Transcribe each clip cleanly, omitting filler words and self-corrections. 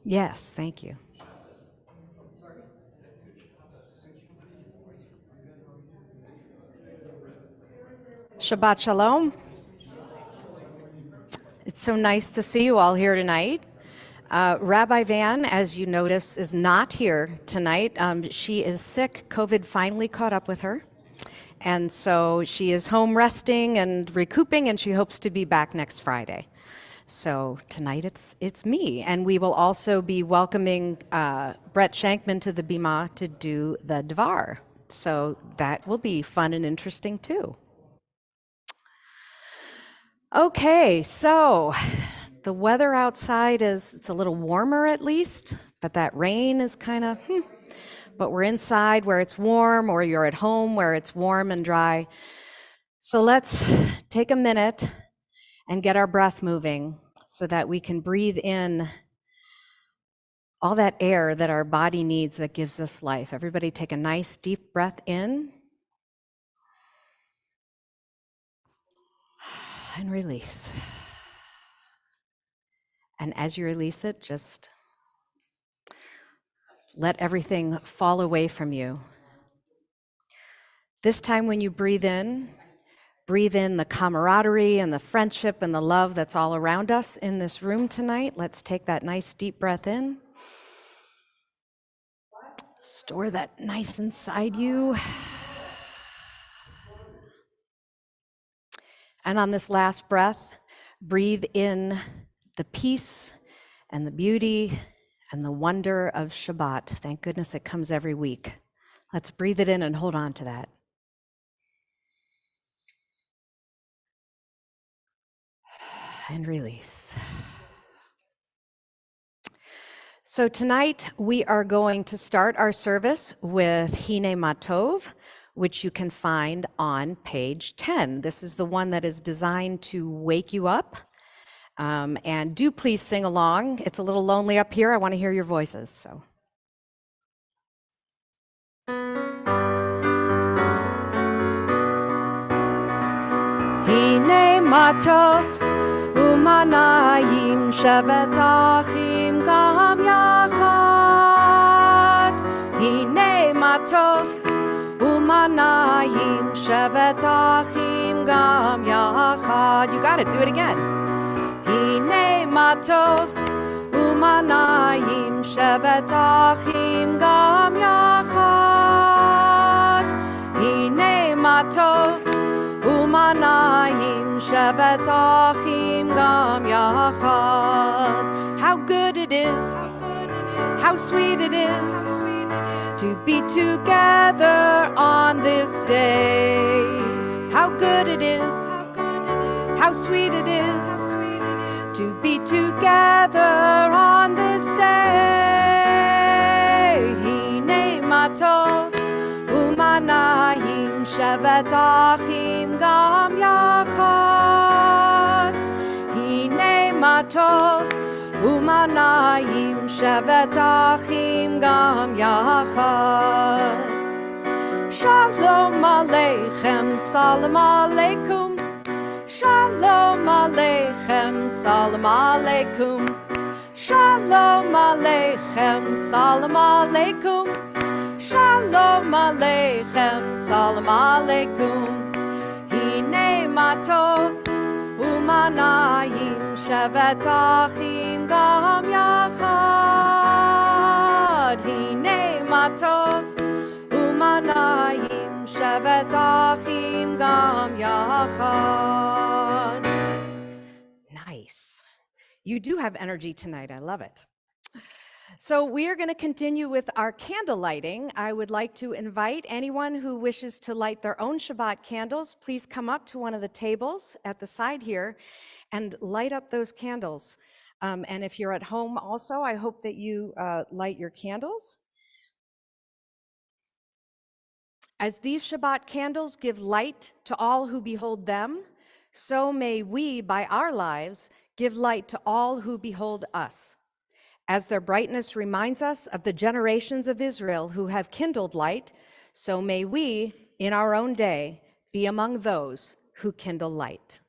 Yes, thank you. Shabbat Shalom. It's so nice to see you all here tonight. Rabbi Van, as you notice, is not here tonight. She is sick. COVID finally caught up with her. And so she is home resting and recouping, and she hopes to be back next Friday. So tonight it's me. And we will also be welcoming Brett Shankman to the Bima to do the Dvar. So that will be fun and interesting too. Okay, so the weather outside it's a little warmer at least, but that rain is kind of, but we're inside where it's warm, or you're at home where it's warm and dry. So let's take a minute and get our breath moving so that we can breathe in all that air that our body needs that gives us life. Everybody take a nice deep breath in and release. And as you release it, just let everything fall away from you. This time when you breathe in the camaraderie and the friendship and the love that's all around us in this room tonight. Let's take that nice deep breath in. Store that nice inside you. And on this last breath, breathe in the peace and the beauty and the wonder of Shabbat. Thank goodness it comes every week. Let's breathe it in and hold on to that. And release. So tonight we are going to start our service with Hine Matov, which you can find on page 10. This is the one that is designed to wake you up. And do please sing along. It's a little lonely up here. I want to hear your voices. So. Hine Matov umanayim shevet achim gam yachad. Hine Matov umanayim shevet achim gam yachad. You got it. Do it again. Hine Matov umanayim shevet achim gam yachad. Hine Matov umanayim shevet achim gam yachad. How good it is, how sweet it is to be together on this day. How good it is, how sweet it is to be together on this day. Hine Matov umanayim shevet achim gam yachad. Hine Matov umanayim shevet achim gam yachad. Shalom aleichem, salam aleikum. Shalom aleichem, salam aleikum. Shalom aleichem, salam aleikum. Shalom aleichem, salam aleikum. Hine Matov umanayim shevet achim gam yachad. Hine Matov umanayim shevet achim gam yachad. Nice. You do have energy tonight. I love it. So we are going to continue with our candle lighting. I would like to invite anyone who wishes to light their own Shabbat candles, please come up to one of the tables at the side here and light up those candles. And if you're at home also, I hope that you light your candles. As these Shabbat candles give light to all who behold them, so may we, by our lives, give light to all who behold us. As their brightness reminds us of the generations of Israel who have kindled light, so may we, in our own day, be among those who kindle light.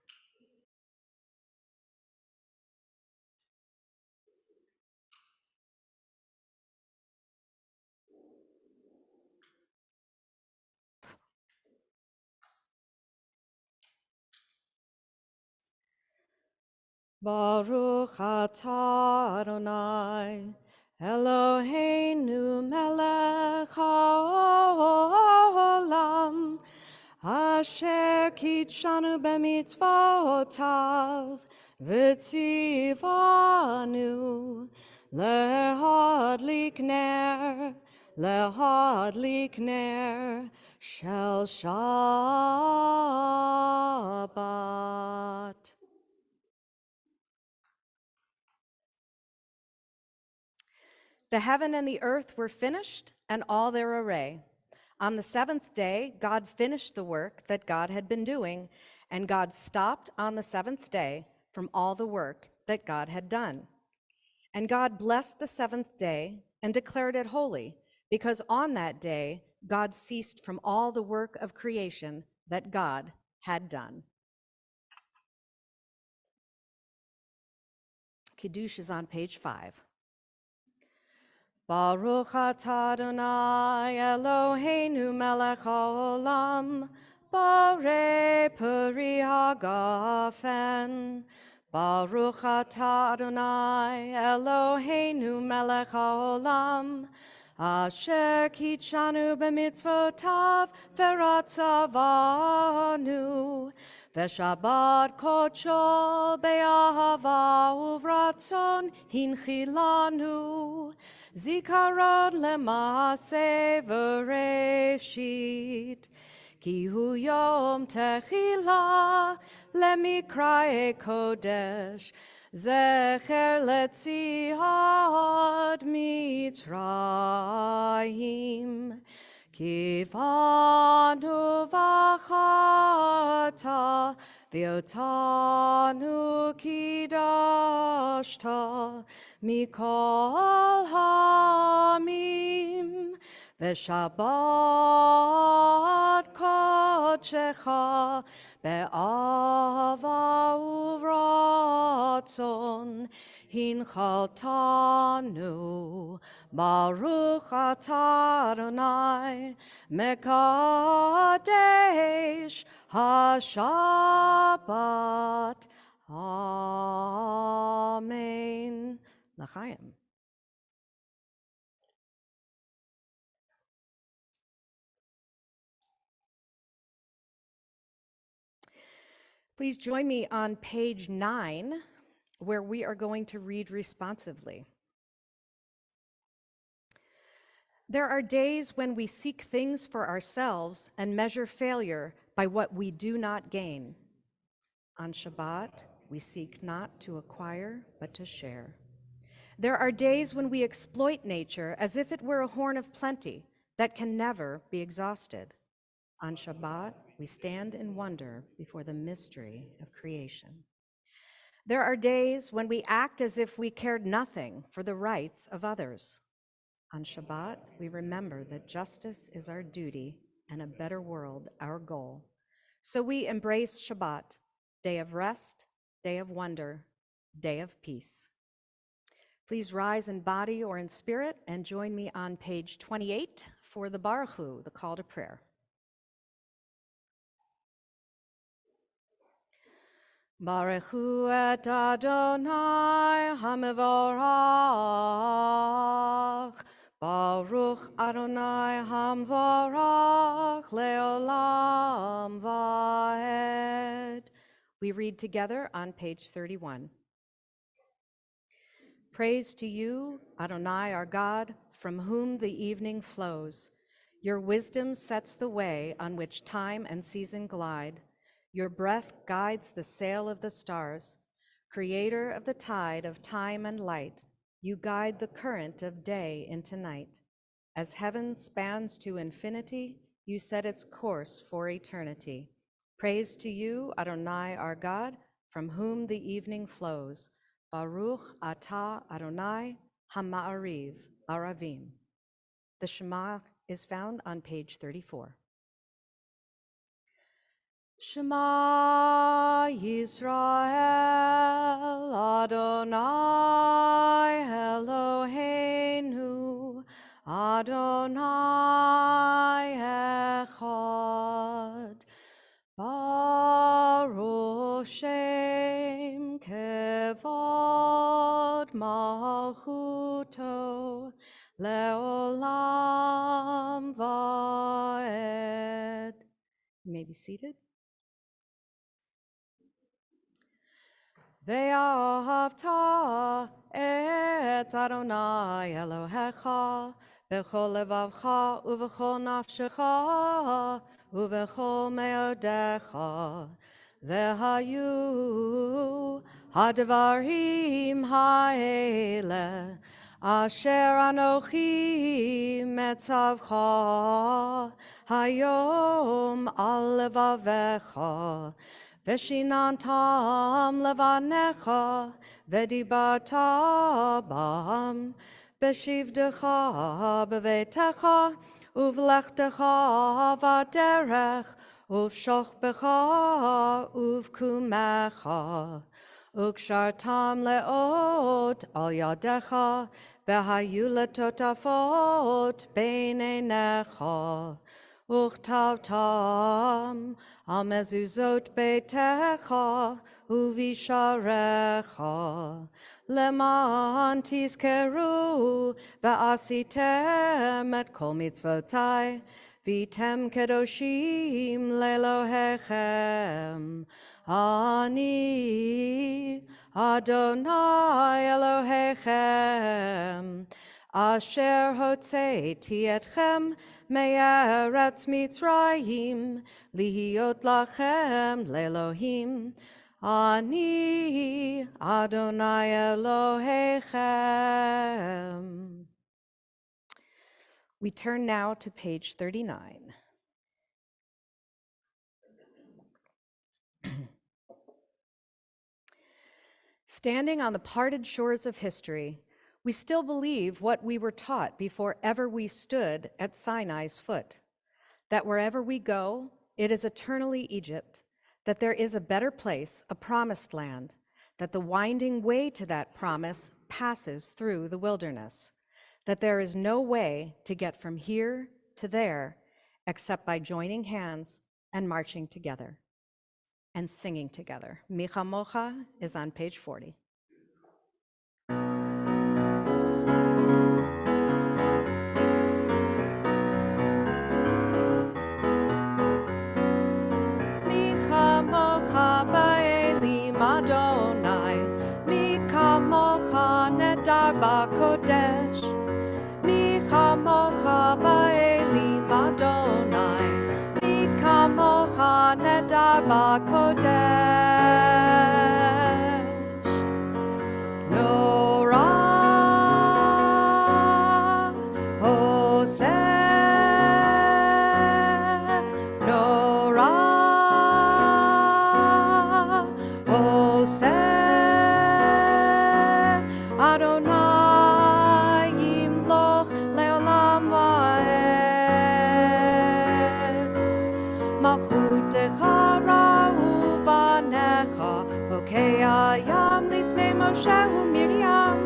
Baruch atah Adonai, Eloheinu melech haolam, asher kitshanu b'mitzvotav, v'tzivanu lehadlik ner shel Shabbat. The heaven and the earth were finished, and all their array. On the seventh day, God finished the work that God had been doing, and God stopped on the seventh day from all the work that God had done. And God blessed the seventh day and declared it holy, because on that day, God ceased from all the work of creation that God had done. Kiddush is on page 5. Baruch atah Adonai Eloheinu melech haolam, borei peri hagafen. Baruch atah Adonai Eloheinu melech haolam, asher kitshanu b'mitzvotav v'ratzavanu. V'shabbat kodsho be'ahava uvratzon hinchilanu. Zikarod lemase v'reshit, ki hu yom techila lemikrae kodesh, zecher letziad mitzrayim. Kivanu v'chata v'yotanu kidashta mikol hamim v'shabbat kodshecha be'ava uvratzon hinchaltanu. Baruch atah Adonai mekadesh haShabbat. Amen. L'chaim. Please join me on page 9, where we are going to read responsively. There are days when we seek things for ourselves and measure failure by what we do not gain. On Shabbat, we seek not to acquire, but to share. There are days when we exploit nature as if it were a horn of plenty that can never be exhausted. On Shabbat, we stand in wonder before the mystery of creation. There are days when we act as if we cared nothing for the rights of others. On Shabbat, we remember that justice is our duty and a better world our goal. So we embrace Shabbat, day of rest, day of wonder, day of peace. Please rise in body or in spirit and join me on page 28 for the Baruch Hu, the call to prayer. Baruch Hu et Adonai HaMevorach, Baruch Adonai HaMevorach Leolam Vaed. We read together on page 31. Praise to you, Adonai our God, from whom the evening flows. Your wisdom sets the way on which time and season glide. Your breath guides the sail of the stars. Creator of the tide of time and light, you guide the current of day into night. As heaven spans to infinity, you set its course for eternity. Praise to you, Adonai our God, from whom the evening flows. Baruch atah Adonai Hama'ariv Aravim. The Shema is found on page 34. Shema Yisrael Adonai Eloheinu Adonai Echad Baruch Shem kevod malchuto leolam vaed. You may be seated. Ve'ahavta et Adonai Elohecha b'chol levavcha uv'chol nafshecha uv'chol meodecha ve'hayu hadvarim ha'ele asher anochi metzavcha hayom al levavecha Veshinantam levanecha vedibata bam beshivdecha bevetecha uvlechtecha vaderech uvshochbecha uvkumecha ukshartam leot al yadecha behayu letotafot beinenecha Uchtavtam al mezuzot beitecha uvisharecha leman tizkeru va'asitem et kol mitzvotai vitem kedoshim lelohechem ani Adonai Elohechem Asher hotzeiti etchem me'eretz Mitzrayim lihiyot lachem le'Elohim ani Adonai Elohechem. We turn now to page 39. Standing on the parted shores of history, we still believe what we were taught before ever we stood at Sinai's foot, that wherever we go, it is eternally Egypt, that there is a better place, a promised land, that the winding way to that promise passes through the wilderness, that there is no way to get from here to there except by joining hands and marching together and singing together. Micha Mocha is on page 40. Micha Mocha ba'elim Adonai, Micha Mocha nedar ba'kodesh, Micha Mocha ba'elim Adonai, Micha Mocha nedar ba'kodesh. Norah Hoseh, Norah Hoseh, Adonai yimloch leolam vaed. Malchutecha ra'u vanecha, bokei hayam lifnei Moshe u'Miriam.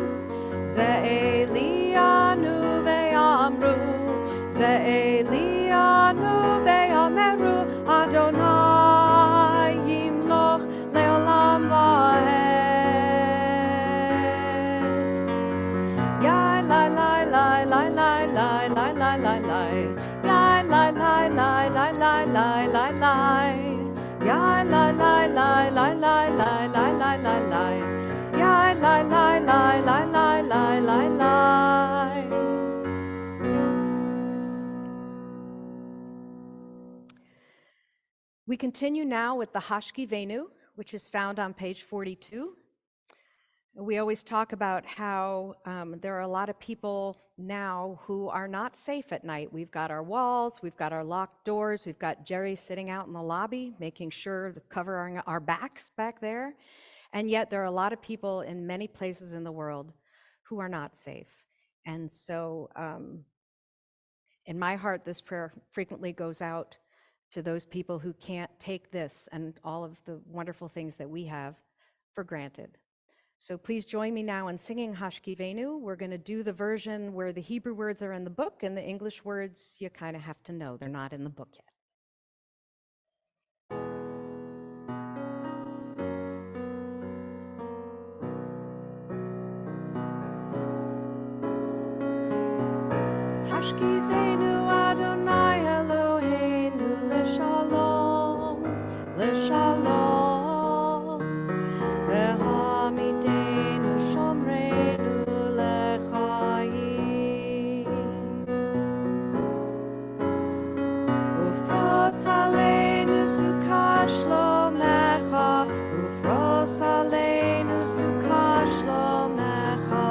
Ze'elianu ve'amru, Ze'elianu ve'ameru, Adonai yimloch leolam vaed. Yai lai lai lai lai lai lai lai lai lai lai, Yai lai lai lai lai lai lai lai lai, Yai lai lai lai lai lai lai lai lai lai lai, Yai lai lai lai lai lai lai lai lai. We continue now with the Hashkivenu, which is found on page 42. We always talk about how there are a lot of people now who are not safe at night. We've got our walls, we've got our locked doors, we've got Jerry sitting out in the lobby, making sure covering our backs back there. And yet there are a lot of people in many places in the world who are not safe. And so in my heart, this prayer frequently goes out to those people who can't take this and all of the wonderful things that we have for granted. So please join me now in singing Hashkivenu. We're going to do the version where the Hebrew words are in the book and the English words you kind of have to know. They're not in the book yet. Hashkivenu Adonai Eloheinu L'Shalom, L'Shalom. Ve'hamidenu Shomreinu L'Chaim. Ufros Aleinu Sukkot Shlomecha, Ufros Aleinu Sukkot Shlomecha.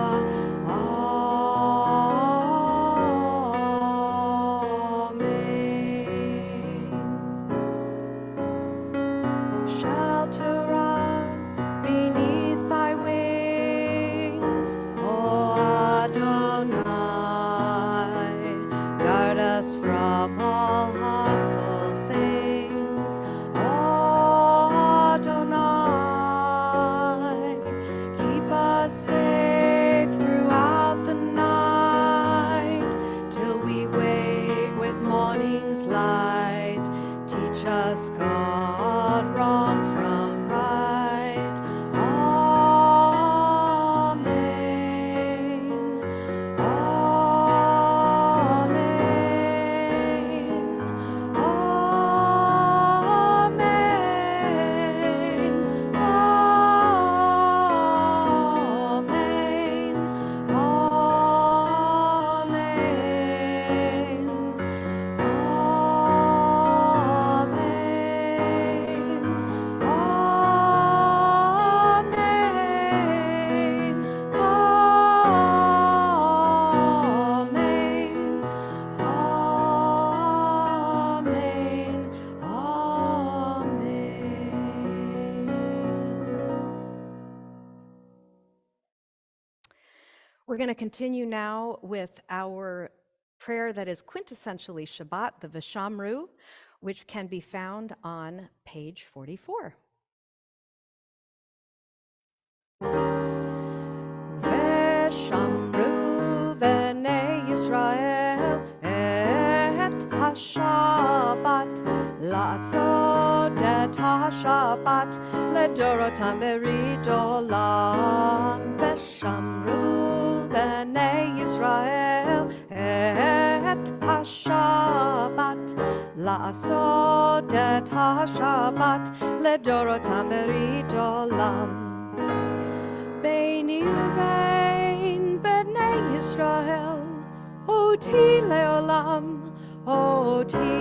Shelter us beneath thy wings, O Adonai. Guard us from all harmful things, O Adonai. Keep us safe throughout the night, till we wake with morning's light. Teach us, God, wrong from right. Amen. Amen. Amen. Amen. We're going to continue now with our prayer that is quintessentially Shabbat, the Vishamru, which can be found on page 44. Veshamru v'nei Yisrael et hashabat, la'asod et hashabat ledorotam berit olam. Veshamru v'nei Yisrael et hashabat, la'asod et hashabat ledorotam berit olam. Beini uvein b'nei Yisrael, oti leolam, oti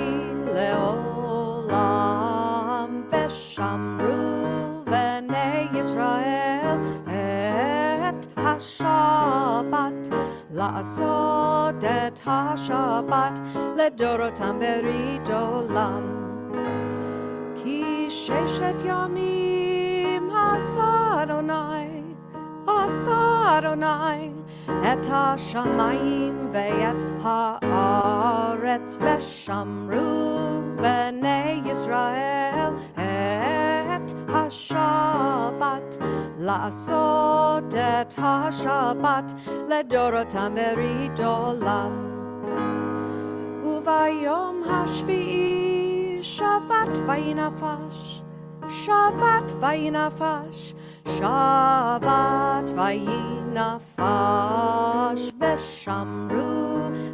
leolam. Veshamru b'nei Yisrael et hashabat, la'asod et hashabat ledorotam berit olam. Ki sheshet yamim asa Adonai, et hashamayim ve'et haaretz. Veshamru b'nei Yisrael et hashabat, la'asod et hashabat ledorotam berit olam. Uvayom hashvi'i shavat vayinafash, shavat vayinafash, shavat vayinafash. Veshamru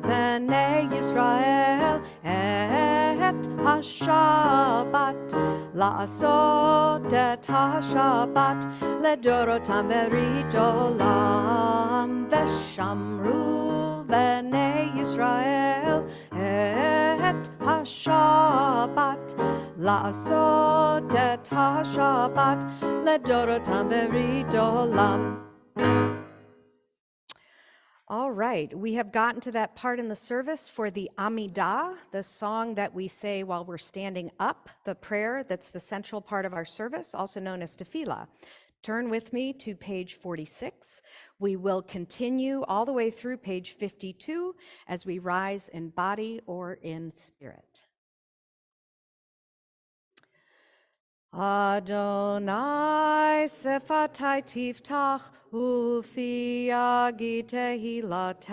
b'nei Yisrael et hashabat, la'asod et hashabat ledorotam berit olam. Veshamru b'nei Yisrael et hashabat, la'asod et hashabat ledorotam berit olam. All right, we have gotten to that part in the service for the Amidah, the song that we say while we're standing up, the prayer that's the central part of our service, also known as tefillah. Turn with me to page 46. We will continue all the way through page 52 as we rise in body or in spirit. Adonai sefatai tiftach ufi agi tehilatecha.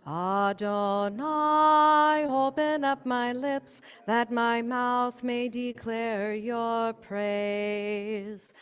Adonai, open up my lips that my mouth may declare your praise.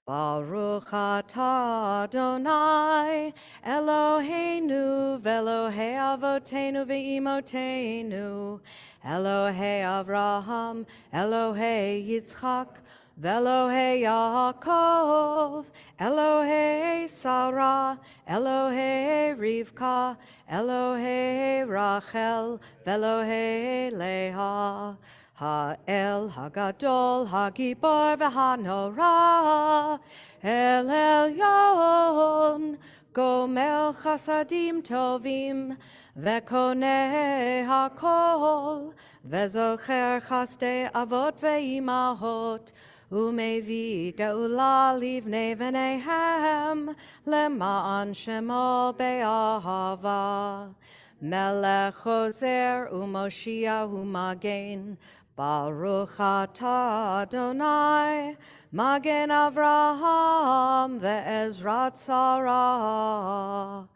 Baruch atah Adonai Eloheinu v'Elohei avotenu v'imotenu Elohei Avraham Elohei Yitzchak v'Elohei Yaakov Elohei Sarah Elohei Rivka Elohei Rachel v'Elohei Leah Ha'el Hagadol Hagibor v'Hanora El Elyon Gomel Chasadim Tovim V'Koneh HaKol V'Zocher Chasdei Avot Ve'imahot Umevi Geula Livnei V'neihem Lema'an Shemo Be'ahava Melech Choser Umoshiach Umagen Baruch atah Adonai Magen Avraham ve'ezrat Sarah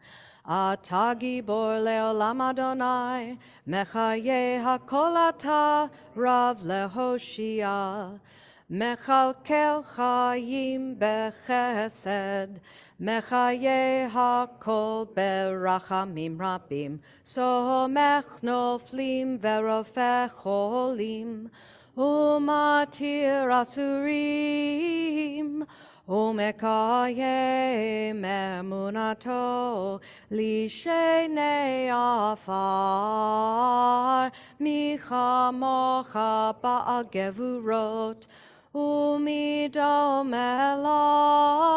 Atah Gibor le'olam Adonai Mechaye hakol atah Rav lehoshia Mechalkel chayim bechesed Mechaye hakol berachamim rabim Somech noflim verofeh cholim Umatir asurim Umekayem emunato Lishenei afar Michamocha ba'al gevurot Umido melach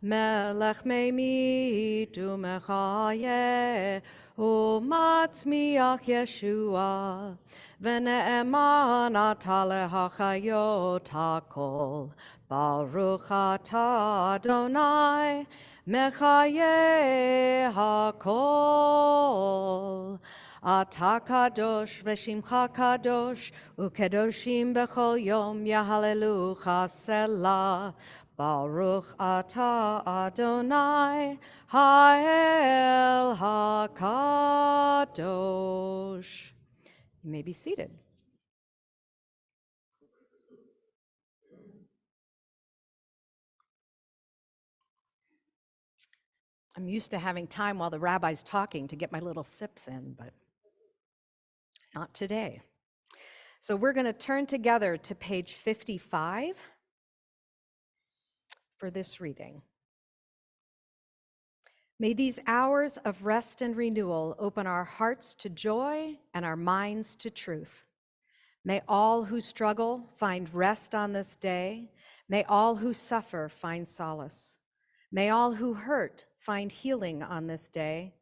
Melech meimit umechaye Umatzmiach Yeshua V'ne'eman atah lehachayot hakol Baruch atah Adonai Mechaye hakol Atah kadosh v'shimcha kadosh ukedoshim b'chol yom yahallelucha selah Baruch atah Adonai ha'el hakadosh. You may be seated. I'm used to having time while the rabbi's talking to get my little sips in, but not today. So we're going to turn together to page 55 for this reading. May these hours of rest and renewal open our hearts to joy and our minds to truth. May all who struggle find rest on this day. May all who suffer find solace. May all who hurt find healing on this day.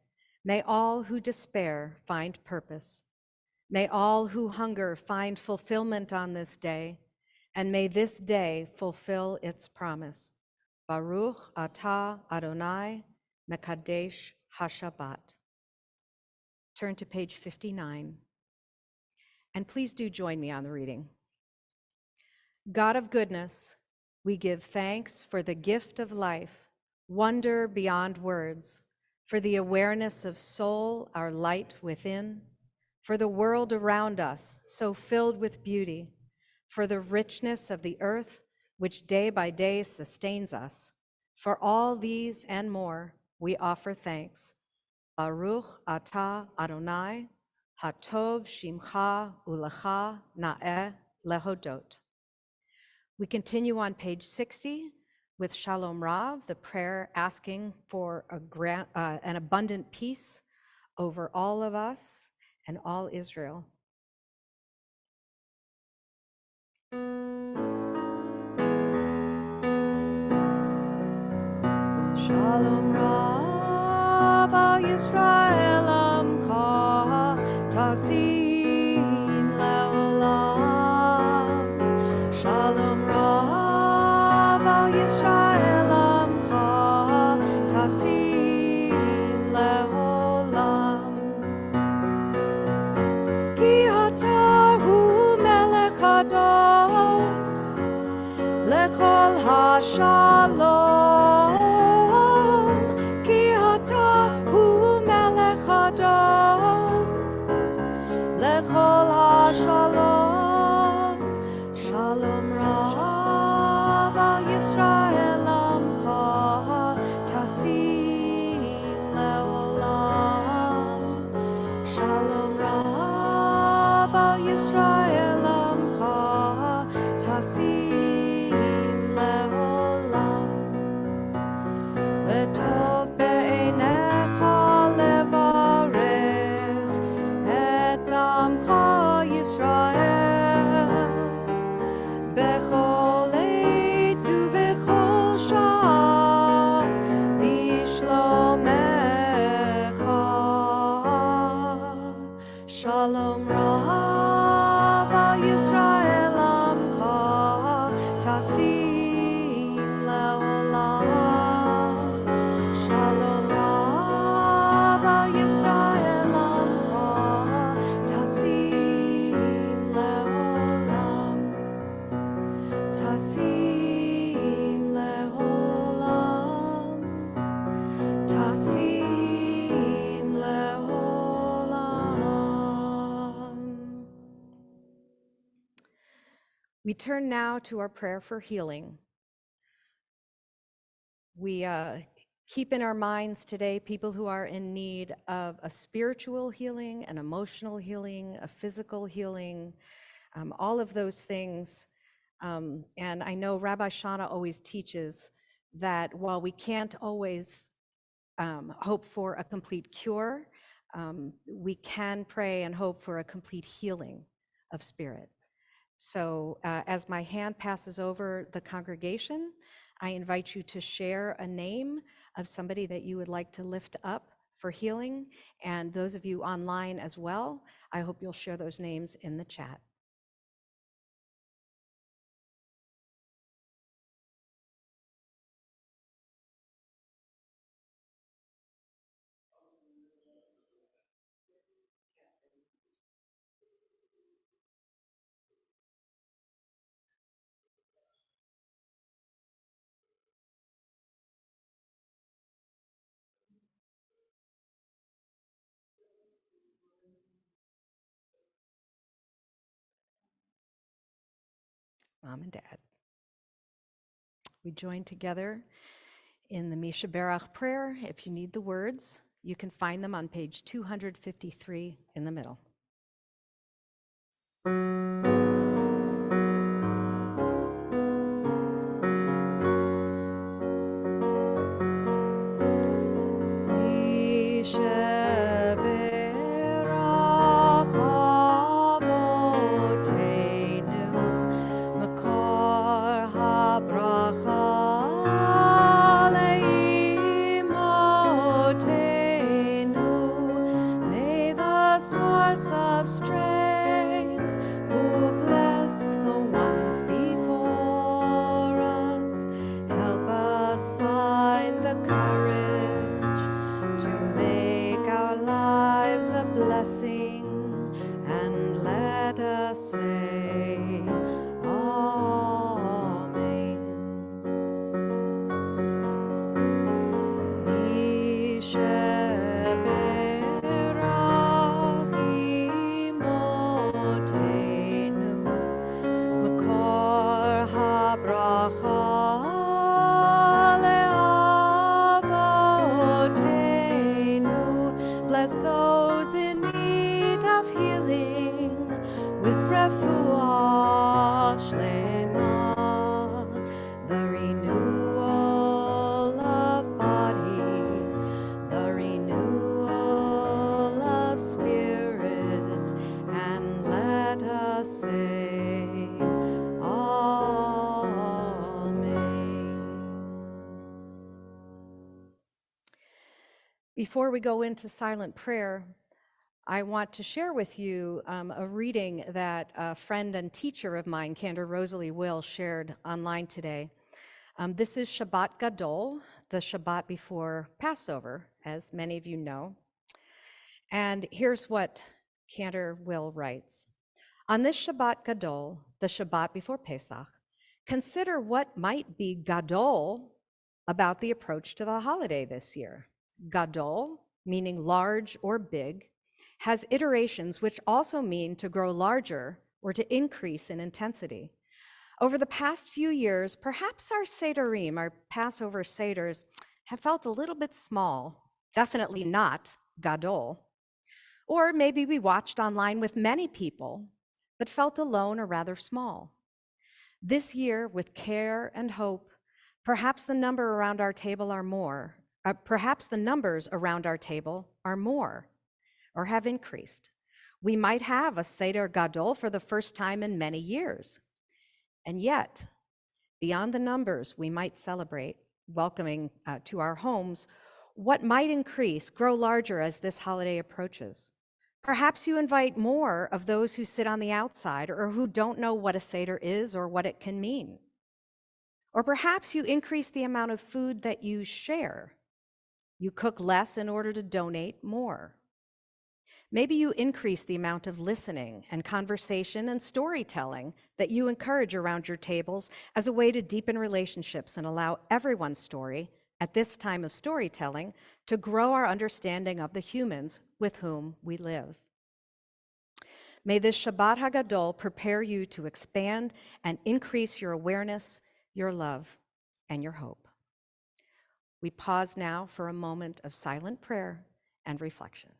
May all who despair find purpose. May all who hunger find fulfillment on this day, and may this day fulfill its promise. Baruch atah Adonai Mekadesh HaShabbat. Turn to page 59, and please do join me on the reading. God of goodness, we give thanks for the gift of life, wonder beyond words, for the awareness of soul, our light within, for the world around us, so filled with beauty, for the richness of the earth, which day by day sustains us. For all these and more, we offer thanks. Baruch atah Adonai, hatov shimcha ulecha na'eh lehodot. We continue on page 60 with Shalom Rav, the prayer asking for an abundant peace over all of us and all Israel. Shalom Rav al Yisrael amcha tasim leolam. Shalom Rav al Yisrael amcha tasim leolam. Ki ata hu melech hadot lechol hashalom. Lechol hashalom, shalom rav al Yisrael. Shalom Rav Yisrael Amcha Tasim Leolam. Shalom Rav Yisrael Amcha Tasim Leolam. Tasim Leolam. Tasim Leolam. We turn now to our prayer for healing. We keep in our minds today people who are in need of a spiritual healing, an emotional healing, a physical healing, all of those things. And I know Rabbi Shana always teaches that while we can't always hope for a complete cure, we can pray and hope for a complete healing of spirit. So as my hand passes over the congregation, I invite you to share a name of somebody that you would like to lift up for healing. And those of you online as well, I hope you'll share those names in the chat. Mom and Dad. We join together in the Misha Berach prayer. If you need the words, you can find them on page 253 in the middle. Misha Berach Avoteinu Makor HaBracha Leimotenu. May the source of strength, who blessed the ones before us, help us find the courage to make our lives a blessing, and let us say Amen. Misha Berach Imotenu Makor HaBracha Leavotenu. Bless those in need of healing with refuah shlema, the renewal of body, the renewal of spirit, and let us say Amen. Before we go into silent prayer, I want to share with you a reading that a friend and teacher of mine, Candor Rosalie Will, shared online today. This is Shabbat Gadol, the Shabbat before Passover, as many of you know. And here's what Candor Will writes. On this Shabbat Gadol, the Shabbat before Pesach, consider what might be Gadol about the approach to the holiday this year. Gadol, meaning large or big, has iterations which also mean to grow larger or to increase in intensity. Over the past few years, perhaps our Sederim, our Passover Seders, have felt a little bit small, definitely not Gadol. Or maybe we watched online with many people, but felt alone or rather small. This year, with care and hope, perhaps the numbers around our table are more, or have increased. We might have a Seder Gadol for the first time in many years. And yet, beyond the numbers we might celebrate, welcoming to our homes, what might increase, grow larger as this holiday approaches? Perhaps you invite more of those who sit on the outside or who don't know what a Seder is or what it can mean. Or perhaps you increase the amount of food that you share. You cook less in order to donate more. Maybe you increase the amount of listening and conversation and storytelling that you encourage around your tables as a way to deepen relationships and allow everyone's story at this time of storytelling to grow our understanding of the humans with whom we live. May this Shabbat HaGadol prepare you to expand and increase your awareness, your love, and your hope. We pause now for a moment of silent prayer and reflection.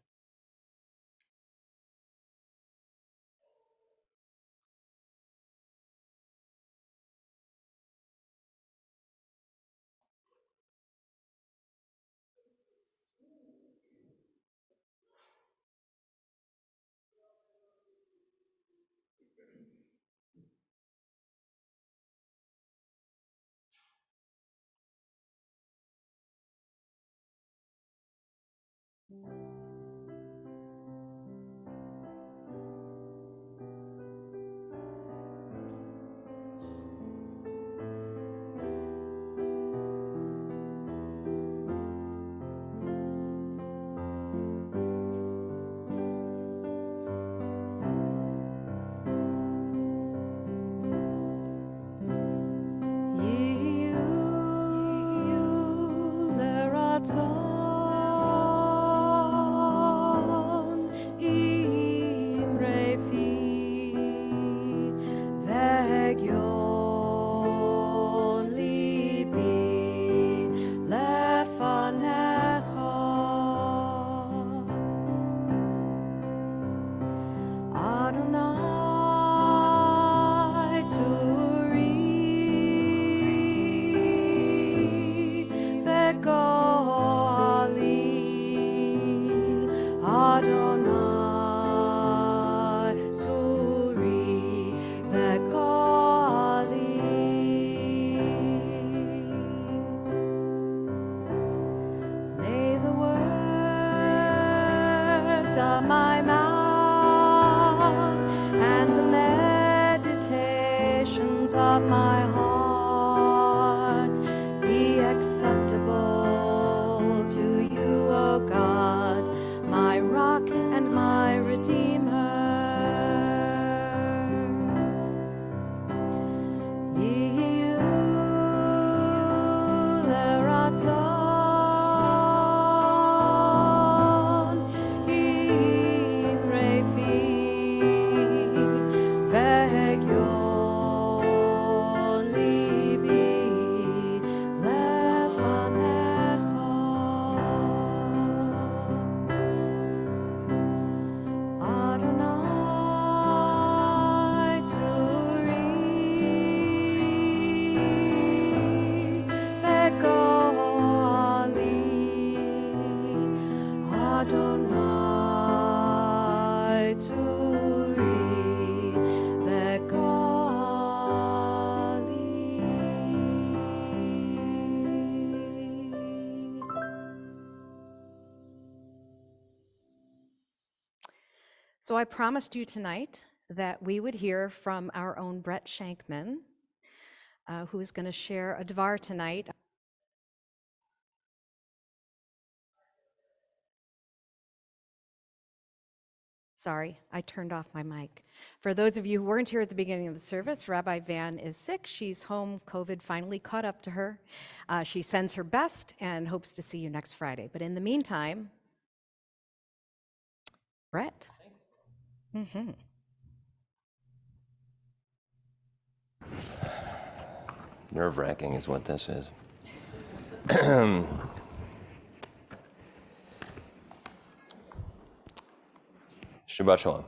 So I promised you tonight that we would hear from our own Brett Shankman, who is going to share a Dvar tonight. Sorry, I turned off my mic. For those of you who weren't here at the beginning of the service, Rabbi Van is sick. She's home. COVID finally caught up to her. She sends her best and hopes to see you next Friday. But in the meantime, Brett. Mm-hmm. Nerve-wracking is what this is. Shabbat Shalom.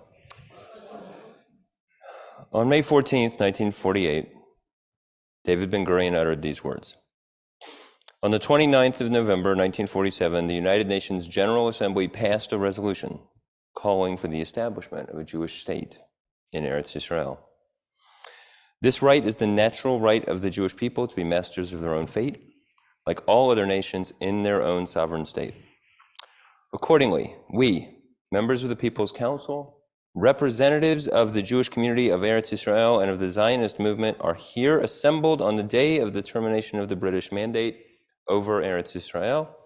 On May 14th, 1948, David Ben-Gurion uttered these words. On the 29th of November, 1947, the United Nations General Assembly passed a resolution calling for the establishment of a Jewish state in Eretz Yisrael. This right is the natural right of the Jewish people to be masters of their own fate, like all other nations in their own sovereign state. Accordingly, we, members of the People's Council, representatives of the Jewish community of Eretz Israel and of the Zionist movement are here assembled on the day of the termination of the British mandate over Eretz Israel.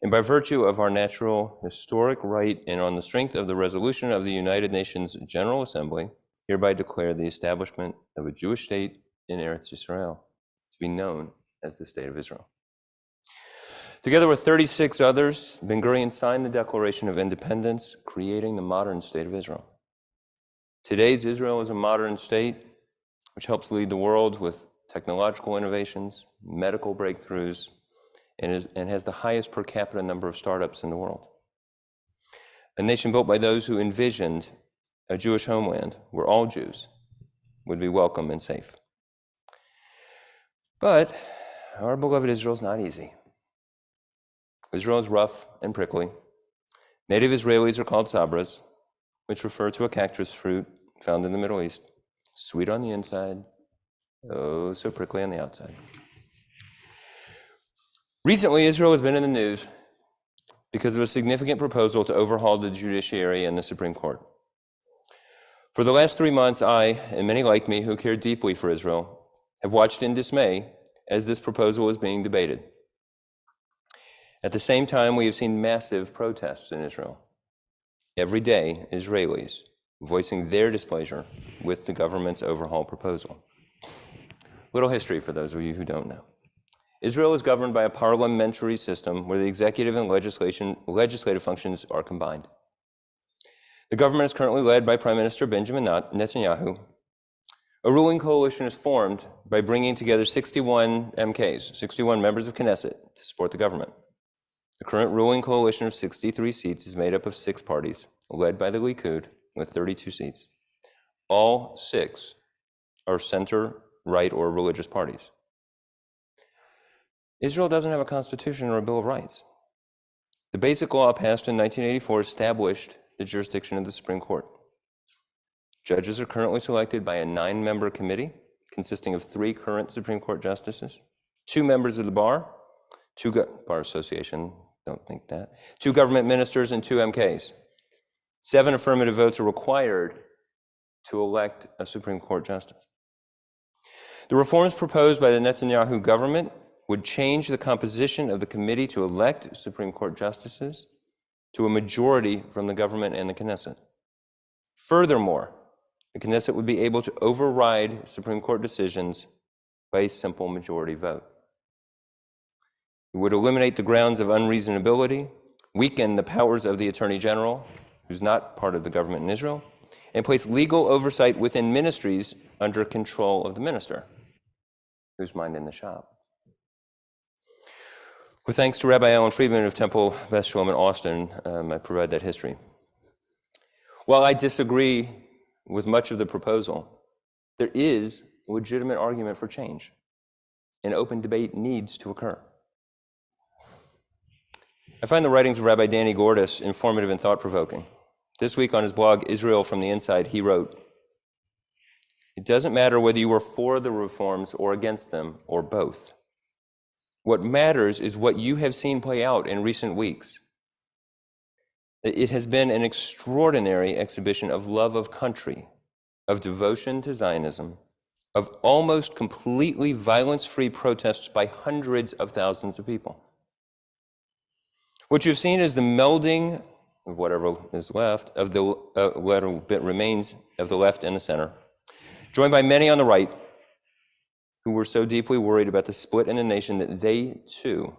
And by virtue of our natural historic right and on the strength of the resolution of the United Nations General Assembly, hereby declare the establishment of a Jewish state in Eretz Israel, to be known as the State of Israel. Together with 36 others, Ben-Gurion signed the Declaration of Independence, creating the modern State of Israel. Today's Israel is a modern state which helps lead the world with technological innovations, medical breakthroughs, and has the highest per capita number of startups in the world. A nation built by those who envisioned a Jewish homeland where all Jews would be welcome and safe. But our beloved Israel is not easy. Israel is rough and prickly. Native Israelis are called sabras, which refer to a cactus fruit found in the Middle East, sweet on the inside, oh so prickly on the outside. Recently, Israel has been in the news because of a significant proposal to overhaul the judiciary and the Supreme Court. For the last 3 months, I, and many like me who care deeply for Israel, have watched in dismay as this proposal is being debated. At the same time, we have seen massive protests in Israel. Every day, Israelis voicing their displeasure with the government's overhaul proposal. Little history for those of you who don't know. Israel is governed by a parliamentary system where the executive and legislative functions are combined. The government is currently led by Prime Minister Benjamin Netanyahu. A ruling coalition is formed by bringing together 61 MKs, 61 members of Knesset, to support the government. The current ruling coalition of 63 seats is made up of 6 parties, led by the Likud, with 32 seats. All 6 are center, right, or religious parties. Israel doesn't have a constitution or a Bill of Rights. The Basic Law passed in 1984 established the jurisdiction of the Supreme Court. Judges are currently selected by a 9-member committee consisting of 3 current Supreme Court justices, 2 members of the bar, Bar Association, don't think that, 2 government ministers, and 2 MKs. 7 affirmative votes are required to elect a Supreme Court justice. The reforms proposed by the Netanyahu government would change the composition of the committee to elect Supreme Court justices to a majority from the government and the Knesset. Furthermore, the Knesset would be able to override Supreme Court decisions by a simple majority vote. It would eliminate the grounds of unreasonability, weaken the powers of the Attorney General, who's not part of the government in Israel, and place legal oversight within ministries under control of the minister, who's minding the shop. With thanks to Rabbi Alan Friedman of Temple-Beth Shalom in Austin, I provide that history. While I disagree with much of the proposal, there is a legitimate argument for change, and open debate needs to occur. I find the writings of Rabbi Danny Gordis informative and thought-provoking. This week on his blog, Israel from the Inside, he wrote, "It doesn't matter whether you are for the reforms or against them, or both. What matters is what you have seen play out in recent weeks. It has been an extraordinary exhibition of love of country, of devotion to Zionism, of almost completely violence-free protests by hundreds of thousands of people. What you've seen is the melding of whatever is left, of the whatever bit remains of the left and the center, joined by many on the right who were so deeply worried about the split in the nation that they too,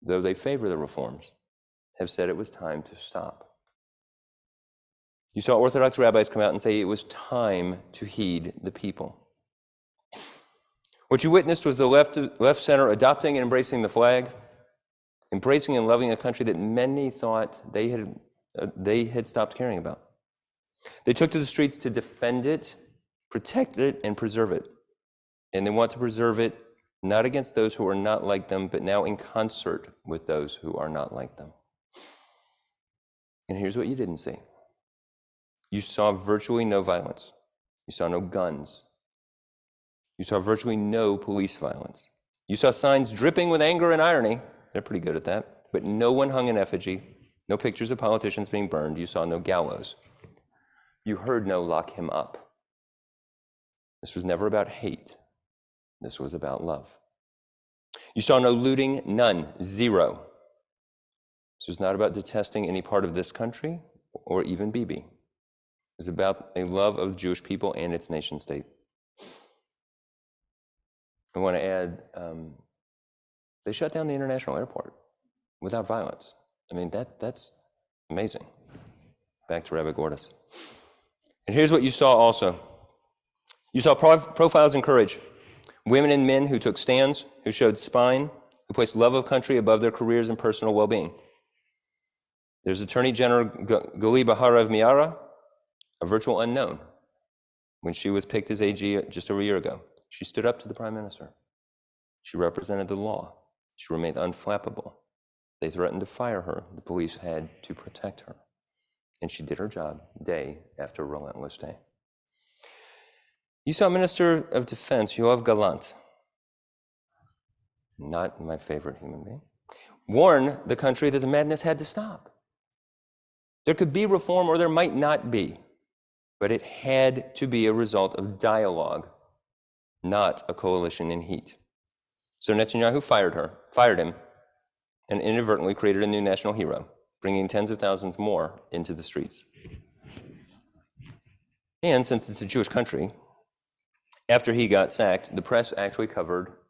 though they favor the reforms, have said it was time to stop. You saw Orthodox rabbis come out and say it was time to heed the people. What you witnessed was the left center adopting and embracing the flag, embracing and loving a country that many thought they had stopped caring about. They took to the streets to defend it, protect it, and preserve it. And they want to preserve it not against those who are not like them, but now in concert with those who are not like them. And here's what you didn't see. You saw virtually no violence. You saw no guns. You saw virtually no police violence. You saw signs dripping with anger and irony. They're pretty good at that. But no one hung an effigy. No pictures of politicians being burned. You saw no gallows. You heard no lock him up. This was never about hate. This was about love. You saw no looting, none, zero. This was not about detesting any part of this country or even Bibi. It was about a love of the Jewish people and its nation state. I want to add, they shut down the international airport without violence. I mean, that's amazing. Back to Rabbi Gordis. And here's what you saw also. You saw profiles in courage. Women and men who took stands, who showed spine, who placed love of country above their careers and personal well-being. There's Attorney General Gali Baharav Miara, a virtual unknown. When she was picked as AG just over a year ago, she stood up to the prime minister. She represented the law. She remained unflappable. They threatened to fire her. The police had to protect her. And she did her job day after relentless day. You saw Minister of Defense Yoav Gallant, not my favorite human being, warn the country that the madness had to stop. There could be reform or there might not be, but it had to be a result of dialogue, not a coalition in heat. So Netanyahu fired him, and inadvertently created a new national hero, bringing tens of thousands more into the streets. And since it's a Jewish country, after he got sacked, the press actually covered